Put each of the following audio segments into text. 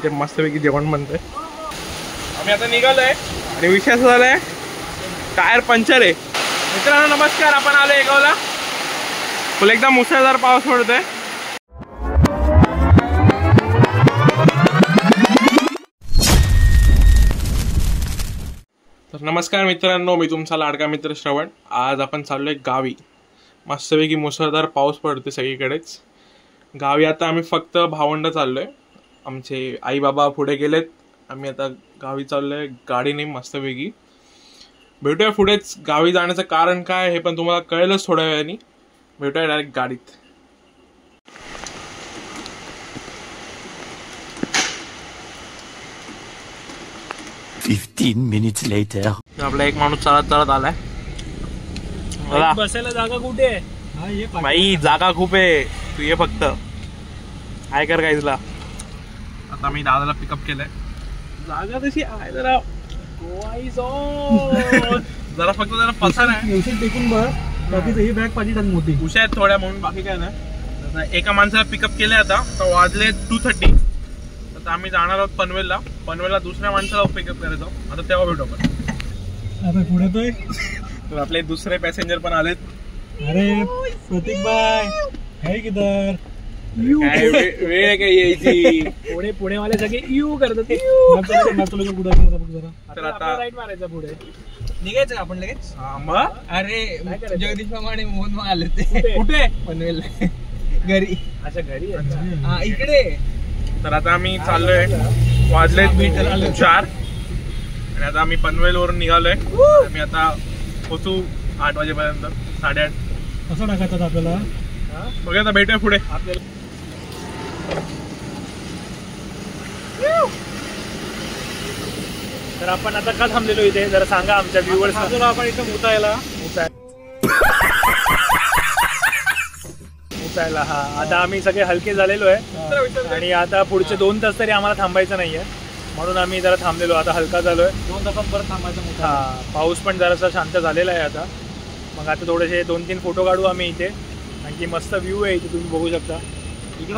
इथे मस्तपैकी जेवण बनतंय. आम्ही आता निघालोय आणि विषय असा झालाय टायर पंक्चर आहे. मित्रांनो नमस्कार, आपण आलो एगावला. फुल एकदम मुसळधार पाऊस पडतोय. तर नमस्कार मित्रांनो, मी तुमचा लाडका मित्र श्रवण. आज आपण चाललोय गावी. मस्तपैकी मुसळधार पाऊस पडते सगळीकडेच. गावी आता आम्ही फक्त भावंड चाललोय. आमचे आई बाबा पुढे गेलेत, आम्ही आता गावी चाललोय गाडीने मस्तपैकी. भेटूया पुढेच. गावी जाण्याचं कारण काय हे पण तुम्हाला कळेलच थोड्या वेळाने. भेटूया डायरेक्ट गाडीत. आपला एक माणूस चालत चालत आलाय. बसायला जागा कुठे आहे बाई? जागा खूप आहे, तू ये फक्त. काय कर काय तुला. आता मी दादाला पिकअप केलंय. जागा तशी आहे जरा जरा फक्त जरा पसर आहे. टेकून बघ, बाकीचं ही बॅग पाठी टाक मोठी. हुशा आहेत थोड्या म्हणून बाकी काय नाही. एका माणसाला पिकअप केलंय आता. तर वाजले 2:30. आता आम्ही जाणार आहोत पनवेलला. पनवेलला दुसऱ्या माणसाला पिकअप करायचो. आता तेव्हा भेटू आपण. आता पुढे तर आपले दुसरे पॅसेंजर पण आलेत. अरे प्रतीक बाय है किधर? वेळ आहे काय यायची? पुणेवाले सगळे यू करतात. तर आता राईट मारायचा पुढे निघायचं आपण लगेच. अरे जगदीश माने मोहन आले ते कुठे? पनवेल घरी. अच्छा घरी इकडे. तर आता आम्ही चाललोय. वाजले 4 आणि आता आम्ही पनवेल वरून निघालोय. आम्ही आता पोहोचू 8 वाजेपर्यंत. 8:30 कसं टाकायचं आपल्याला? बघा आता भेटूया पुढे. तर आपण आता का थांबलेलो इथे जरा सांगा आमच्या व्ह्यूअर्स. आपण इथे मुतायला. हा आता आम्ही सगळे हलके झालेलो आहे आणि आता पुढचे 2 तास तरी आम्हाला थांबायचं नाहीये, म्हणून आम्ही जरा थांबलेलो. आता हलका झालोय. 2 तासात परत थांबायचं. हा पाऊस पण जरासा शांत झालेला आहे आता. मग आता थोडेसे 2-3 फोटो काढू आम्ही इथे. आणखी मस्त व्ह्यू आहे इथे, तुम्ही बघू शकता. व्ह्यू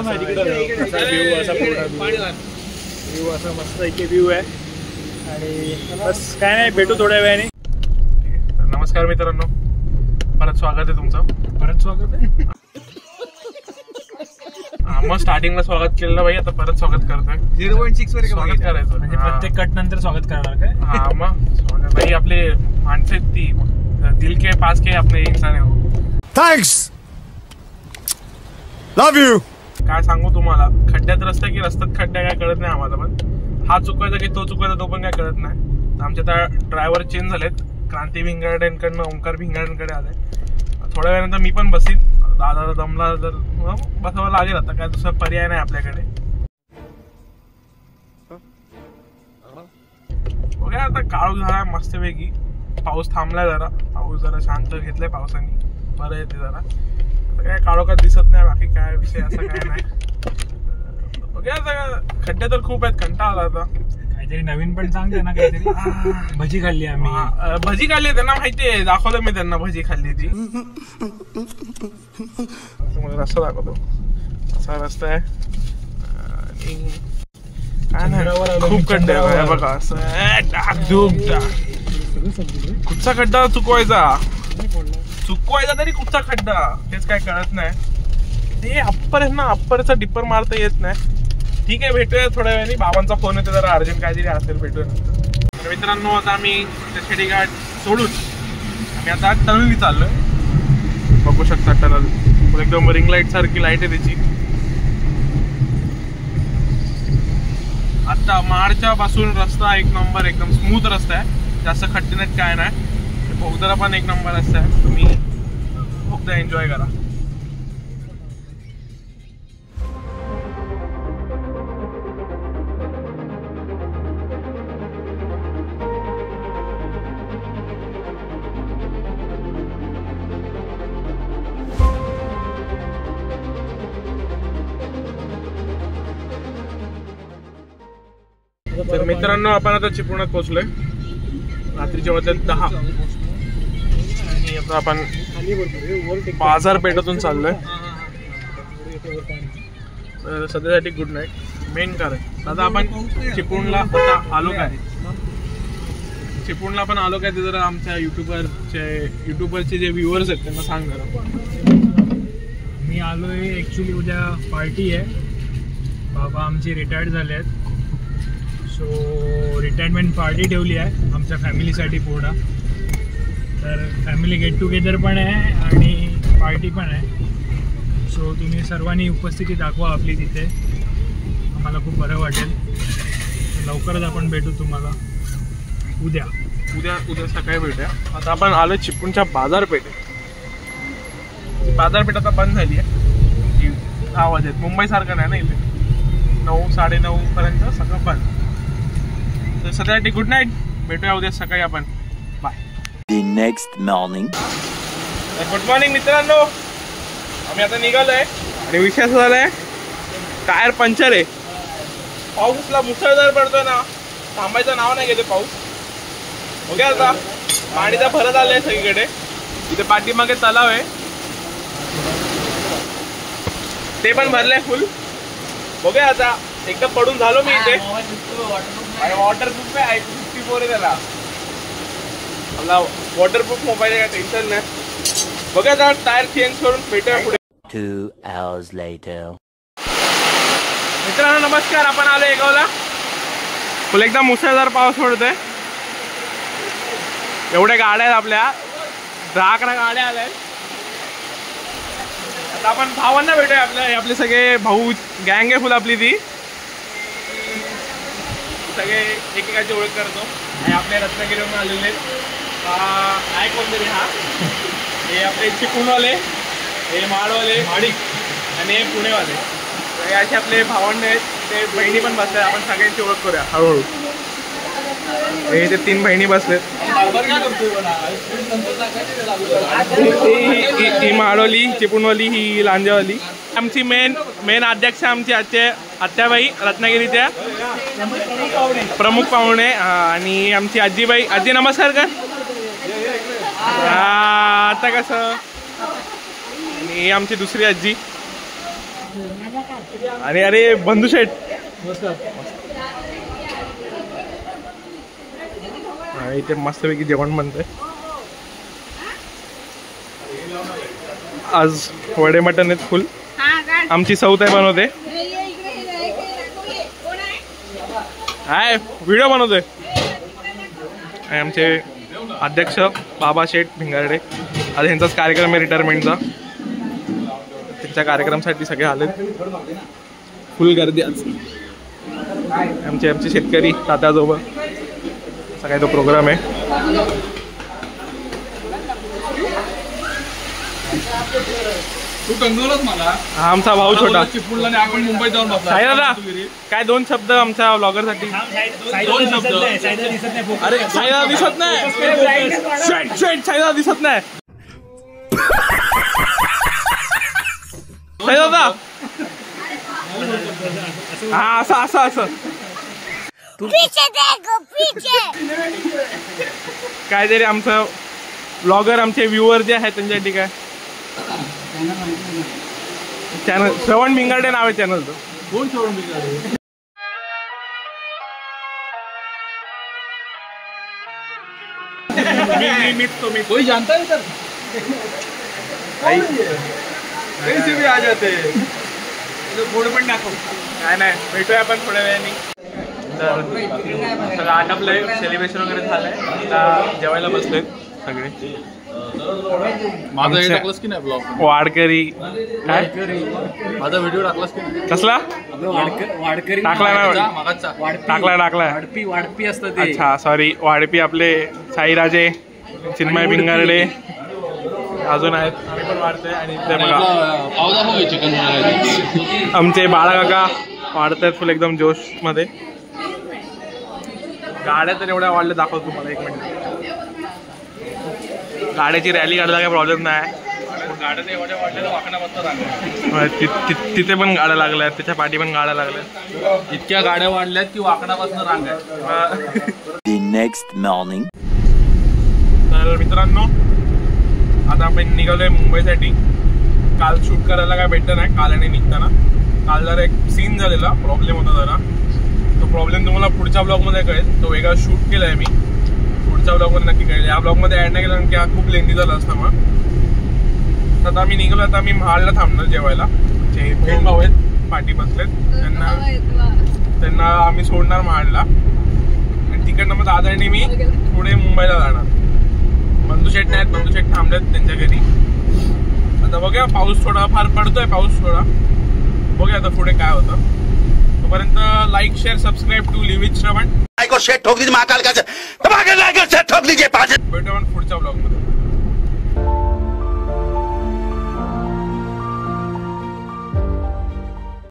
असा मस्त इथे व्ह्यू आहे. आणि बस काय नाही, भेटू थोड्या वेळाने. नमस्कार मित्रांनो, परत स्वागत आहे तुमचं. परत स्वागत आहे. मग स्टार्टिंगला स्वागत केलं भाई, आता परत स्वागत करतोय. 0.6 वर स्वागत करायचं म्हणजे प्रत्येक कट नंतर स्वागत करणार काय? हा मग भाई आपले माणसं आहेत ती. दिल के पास के अपने इंसान आहे हो. Thanks, love you. काय सांगू तुम्हाला, खड्ड्यात रस्ता की रस्त्यात खड्डा काय कळत नाही आम्हाला. पण हा चुकवायचा की तो चुकवायचा तो पण काय कळत नाही. आमचे आता ड्रायव्हर चेंज झालेत. क्रांती भिंगारड्यांकडनं ओंकार भिंगारड्यांकडे आले. थोड्या वेळानंतर मी पण बसीन. दादा दमला तर बसावं लागेल. आता काय दुसरा पर्याय नाही आपल्याकडे. बघा आता काळोख झाला मस्तपैकी. पाऊस थांबलाय जरा. पाऊस जरा शांत घेतलाय पावसाने. बरं येते जरा. आता काय काळोखात दिसत नाही. बाकी काय विषय असा काय नाही. बघा आता खड्डे तर खूप आहेत. कंटाळा आला आता. काहीतरी नवीन पण सांगते ना. काहीतरी भजी खाल्ली आम्ही. भजी खाल्ली त्यांना माहितीये. दाखवलं मी त्यांना भजी खाल्ली ती. रस्ता दाखवतो. असा रस्ता आहे. काय नाही, खूप खड्डे आहे बघा. असं कुठचा खड्डा चुकवायचा तरी कुठचा खड्डा हेच काय कळत नाही. ते अप्पर आहे ना, अप्परचा डिपर मारता येत नाही. ठीक आहे, भेटूया थोड्या वेळाने. बाबांचा फोन येतो जरा अर्जंट काहीतरी असेल. भेटूया नंतर. मित्रांनो आता आम्ही शेडी घाट सोडून आम्ही आता टनल चाललोय. बघू शकता टनल एकदम रिंग लाईट सारखी लाईट आहे त्याची. आता माडच्या पासून रस्ता एक नंबर, एकदम स्मूथ रस्ता आहे. जास्त खड्डे नाहीत काय नाही. भोगदरा पण एक नंबर रस्ता आहे. तुम्ही फक्त एन्जॉय करा. तर मित्रांनो आपण आता चिपळूणात पोहोचलोय. रात्रीच्या वाजले 10 आणि आता आपण बाजारपेठेतून चाललोय. तर सध्यासाठी गुड नाईट. मेन कारण दादा आपण चिपळूणला आता आलो काय? चिपळूणला पण आलो काय ते जरा आमच्या युट्यूबरचे जे व्ह्युअर्स आहेत त्यांना सांग जरा. मी आलोय ॲक्च्युली उद्या पार्टी आहे. बाबा आमचे रिटायर्ड झाले आहेत, सो रिटायरमेंट पार्टी ठेवली आहे आमच्या फॅमिलीसाठी पूर्ण. तर फॅमिली गेट टुगेदर पण आहे आणि पार्टी पण आहे. सो तुम्ही सर्वांनी उपस्थिती दाखवा आपली तिथे, आम्हाला खूप बरं वाटेल. लवकरच आपण भेटू तुम्हाला उद्या सकाळी भेटूया. आता आपण आलो चिपळूणच्या बाजारपेठेत. बाजारपेठ आता बंद झाली आहे 6 वाजता. मुंबईसारखं नाही ना इथे 9, 9:30 पर्यंत सगळं बंद. तर सध्यासाठी गुड नाईट, भेटूया उद्या सकाळी आपण. Bye. Next morning. Good morning मित्रांनो, आम्ही आता निघालोय आणि विषय असा झालाय टायर पंक्चर आहे. पाऊसला मुसळधार पडतोय ना, थांबायचं नाव नाही घेते पाऊस. ओके आता पाणीचा भरत आलाय सगळीकडे. इथे पाठीमागे तलाव आहे ते पण भरलंय फुल. बघूया आता, एकदा पडून झालो मी इथे. वॉटरप्रूफ आहे, I-54 आहे त्याला. मला वॉटरप्रूफ मोबाईल आहे, काय टेन्शन नाही. बघा आता टायर चेंज करून भेटूया पुढे. 2 hours later. मित्रांनो नमस्कार, आपण आलो एगावला. फुल एकदम मुसळधार पाऊस पडतोय. एवढ्या गाड्या आहेत आपल्या, 10-11 गाड्या आल्या आहेत. आता आपण भावांना भेटूया. आपले सगळे भाऊ गँग आहे फुल आपली. ती सगळे एकेकाची ओळख करतो. हे आपले रत्नागिरीवरून आलेले आहे कोणतरी. हे आपले चिपळूणवाले, हे माडवाले आणि हे पुणेवाले. हे असे आपले भावंड आहेत. ते बहिणी पण बसतात. आपण सगळ्यांची ओळख करूया हळूहळू. हे ते 3 बहिणी बसलेत. ही माडवली, चिपळूणवाली, ही लांजेवाली. आमची मेन अध्यक्ष आमची आत्याबाई रत्नागिरीच्या प्रमुख पाहुणे. आणि आमची आजीबाई. आजी नमस्कार कर. आता कसं. आणि आमची दुसरी आजी. आणि अरे बंधू शेठ. इथे मस्तपैकी जेवण बनतंय आज. वडे मटन आहेत फुल. आमची सौताई बनवते. हाय व्हिडिओ बनवतोय. आणि आमचे अध्यक्ष बाबा शेठ भिंगारडे. आज यांचाच कार्यक्रम आहे रिटायरमेंटचा. त्यांच्या कार्यक्रमासाठी सगळे आलेत. फुल गर्दी आज. आमचे शेतकरी तात्याजोबा सगळा तो प्रोग्राम आहे. तू कंगोलच मला. हा आमचा भाऊ छोटा चिपळूणला. आपण मुंबईत जाऊन बसला. साई दादा काय 2 शब्द आमच्या ब्लॉगरसाठी. 2 शब्द. अरे साई दादा दिसत नाही. साई दादा दिसत नाही. साई दादा हा असं काहीतरी आमचं ब्लॉगर आमचे व्ह्युअर जे आहेत त्यांच्यासाठी काय चॅनल श्रवण भिंगारडे नाव आहे चॅनलचं. कोण श्रवण भिंगारडे? मी कोई जानता है सर? कैसे भी आ जाते हैं. फोटो पण दाखव. काय नाही, भेटूया आपण थोड्या वेळाने. तर सगळं आटपलंय, सेलिब्रेशन वगैरे झालंय. आता जेवायला बसलेत सगळे. माझा हे टाकलास की नाही ब्लॉग? वाडकरी काय माझा व्हिडिओ टाकलास की नाही? कसला वाडकरी टाकला ना? मागाचा टाकलाय. वाडपी असतं ते. अच्छा सॉरी. वाडपी आपले साईराजे, चिन्मय भिंगारडे अजून आहेत. आम्ही पण वाढतोय. आणि इथे बघा आमचे बाळाकाका वाढतायत फुल एकदम जोश मध्ये. गाड्या तर एवढ्या वाढल्या दाखवतो तुम्हाला 1 मिनिट. गाड्याची रॅली काढायला काही प्रॉब्लेम नाही. गाड्या तर एवढ्या वाढल्या वाकणा बसता तिथे पण गाड्या लागल्यात, त्याच्या पाठी पण गाड्या लागल्यात. इतक्या गाड्या वाढल्यात की वाकणापासून रांग आहे. Next morning. तर मित्रांनो आता आपण निघालोय मुंबईसाठी. काल शूट करायला काय भेटलं नाही काल आणि निघताना. काल जरा एक सीन झालेला, प्रॉब्लेम होता जरा. तो प्रॉब्लेम तुम्हाला पुढच्या ब्लॉगमध्ये कळेल. तो वेगळा शूट केलाय मी, पुढच्या ब्लॉगमध्ये नक्की कळेल. या ब्लॉगमध्ये ऍड नाही केला कारण की हा खूप लेंदी झाला असता. मग आता आम्ही निघलो. आता आम्ही महाडला थांबणार जेवायला. जे बहीण भाऊ आहेत पाठी बसलेत त्यांना आम्ही सोडणार महाडला आणि तिकडनं मग दादा आणि मी पुढे मुंबईला जाणार. बंधुशेठ नाही, बंधुशेठ थांबलेत त्यांच्या घरी. आता बघूया, पाऊस थोडा फार पडतोय, पाऊस थोडा बघूया आता पुढे काय होतं. तोपर्यंत like share subscribe to live with Shravan. शेट ठोक दीजिए महाकाल का ठोक दीजिए. भेटूया पुढच्या ब्लॉगमध्ये.